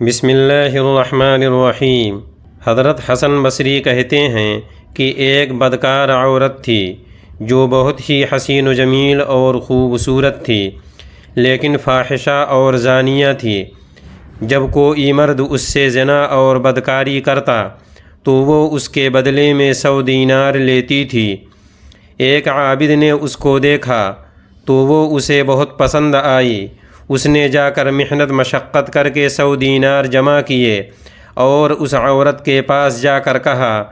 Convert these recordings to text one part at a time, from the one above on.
بسم اللہ الرحمن الرحیم۔ حضرت حسن بصری کہتے ہیں کہ ایک بدکار عورت تھی جو بہت ہی حسین و جمیل اور خوبصورت تھی، لیکن فاحشہ اور زانیہ تھی۔ جب کوئی مرد اس سے زنا اور بدکاری کرتا تو وہ اس کے بدلے میں 100 دینار لیتی تھی۔ ایک عابد نے اس کو دیکھا تو وہ اسے بہت پسند آئی۔ اس نے جا کر محنت مشقت کر کے 100 دینار جمع کیے اور اس عورت کے پاس جا کر کہا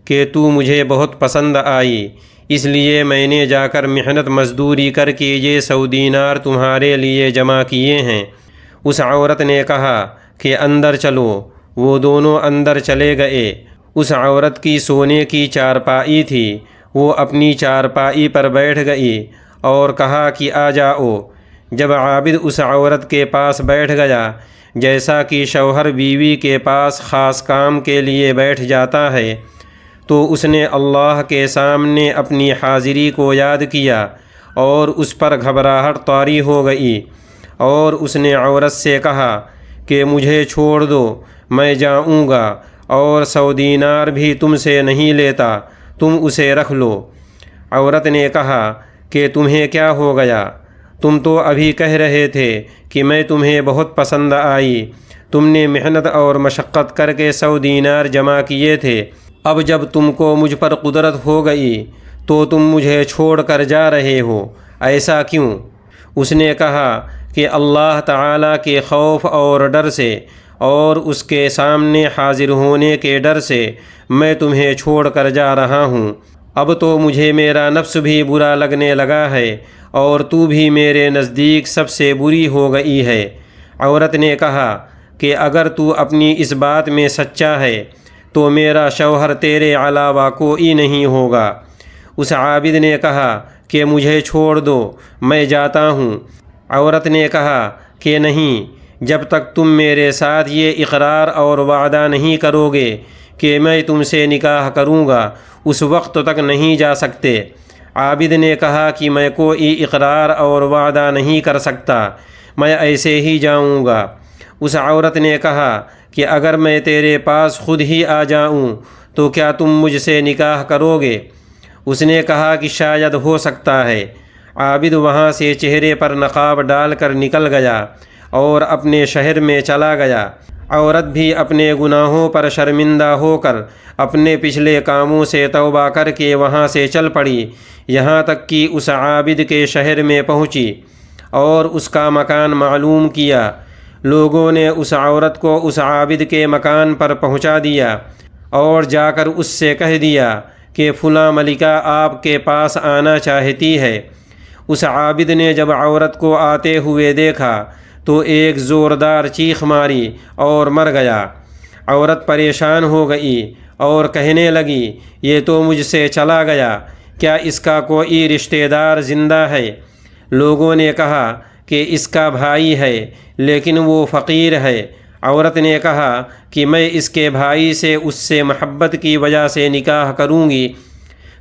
کہ تو مجھے بہت پسند آئی، اس لیے میں نے جا کر محنت مزدوری کر کے یہ 100 دینار تمہارے لیے جمع کیے ہیں۔ اس عورت نے کہا کہ اندر چلو۔ وہ دونوں اندر چلے گئے۔ اس عورت کی سونے کی چارپائی تھی۔ وہ اپنی چارپائی پر بیٹھ گئی اور کہا کہ آ جاؤ۔ جب عابد اس عورت کے پاس بیٹھ گیا، جیسا کہ شوہر بیوی کے پاس خاص کام کے لیے بیٹھ جاتا ہے، تو اس نے اللہ کے سامنے اپنی حاضری کو یاد کیا اور اس پر گھبراہٹ طاری ہو گئی، اور اس نے عورت سے کہا کہ مجھے چھوڑ دو، میں جاؤں گا اور 100 دینار بھی تم سے نہیں لیتا، تم اسے رکھ لو۔ عورت نے کہا کہ تمہیں کیا ہو گیا؟ تم تو ابھی کہہ رہے تھے کہ میں تمہیں بہت پسند آئی، تم نے محنت اور مشقت کر کے 100 دینار جمع کیے تھے، اب جب تم کو مجھ پر قدرت ہو گئی تو تم مجھے چھوڑ کر جا رہے ہو، ایسا کیوں؟ اس نے کہا کہ اللہ تعالیٰ کے خوف اور ڈر سے اور اس کے سامنے حاضر ہونے کے ڈر سے میں تمہیں چھوڑ کر جا رہا ہوں۔ اب تو مجھے میرا نفس بھی برا لگنے لگا ہے اور تو بھی میرے نزدیک سب سے بری ہو گئی ہے۔ عورت نے کہا کہ اگر تو اپنی اس بات میں سچا ہے تو میرا شوہر تیرے علاوہ کوئی نہیں ہوگا۔ اس عابد نے کہا کہ مجھے چھوڑ دو، میں جاتا ہوں۔ عورت نے کہا کہ نہیں، جب تک تم میرے ساتھ یہ اقرار اور وعدہ نہیں کرو گے کہ میں تم سے نکاح کروں گا، اس وقت تک نہیں جا سکتے۔ عابد نے کہا کہ میں کوئی اقرار اور وعدہ نہیں کر سکتا، میں ایسے ہی جاؤں گا۔ اس عورت نے کہا کہ اگر میں تیرے پاس خود ہی آ جاؤں تو کیا تم مجھ سے نکاح کرو گے؟ اس نے کہا کہ شاید ہو سکتا ہے۔ عابد وہاں سے چہرے پر نقاب ڈال کر نکل گیا اور اپنے شہر میں چلا گیا۔ عورت بھی اپنے گناہوں پر شرمندہ ہو کر اپنے پچھلے کاموں سے توبہ کر کے وہاں سے چل پڑی، یہاں تک کہ اس عابد کے شہر میں پہنچی اور اس کا مکان معلوم کیا۔ لوگوں نے اس عورت کو اس عابد کے مکان پر پہنچا دیا اور جا کر اس سے کہہ دیا کہ فلاں ملکہ آپ کے پاس آنا چاہتی ہے۔ اس عابد نے جب عورت کو آتے ہوئے دیکھا تو ایک زوردار چیخ ماری اور مر گیا۔ عورت پریشان ہو گئی اور کہنے لگی، یہ تو مجھ سے چلا گیا، کیا اس کا کوئی رشتہ دار زندہ ہے؟ لوگوں نے کہا کہ اس کا بھائی ہے، لیکن وہ فقیر ہے۔ عورت نے کہا کہ میں اس کے بھائی سے اس سے محبت کی وجہ سے نکاح کروں گی۔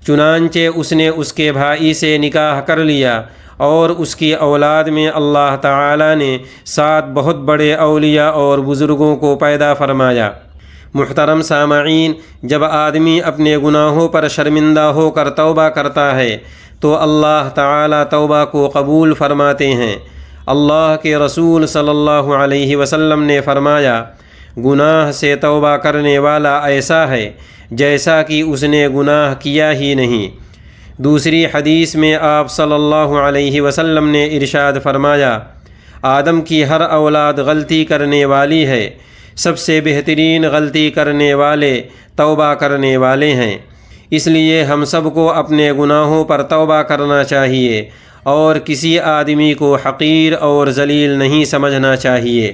چنانچہ اس نے اس کے بھائی سے نکاح کر لیا اور اس کی اولاد میں اللہ تعالیٰ نے 7 بہت بڑے اولیاء اور بزرگوں کو پیدا فرمایا۔ محترم سامعین، جب آدمی اپنے گناہوں پر شرمندہ ہو کر توبہ کرتا ہے تو اللہ تعالیٰ توبہ کو قبول فرماتے ہیں۔ اللہ کے رسول صلی اللہ علیہ وسلم نے فرمایا، گناہ سے توبہ کرنے والا ایسا ہے جیسا کہ اس نے گناہ کیا ہی نہیں۔ دوسری حدیث میں آپ صلی اللہ علیہ وسلم نے ارشاد فرمایا، آدم کی ہر اولاد غلطی کرنے والی ہے، سب سے بہترین غلطی کرنے والے توبہ کرنے والے ہیں۔ اس لیے ہم سب کو اپنے گناہوں پر توبہ کرنا چاہیے اور کسی آدمی کو حقیر اور ذلیل نہیں سمجھنا چاہیے۔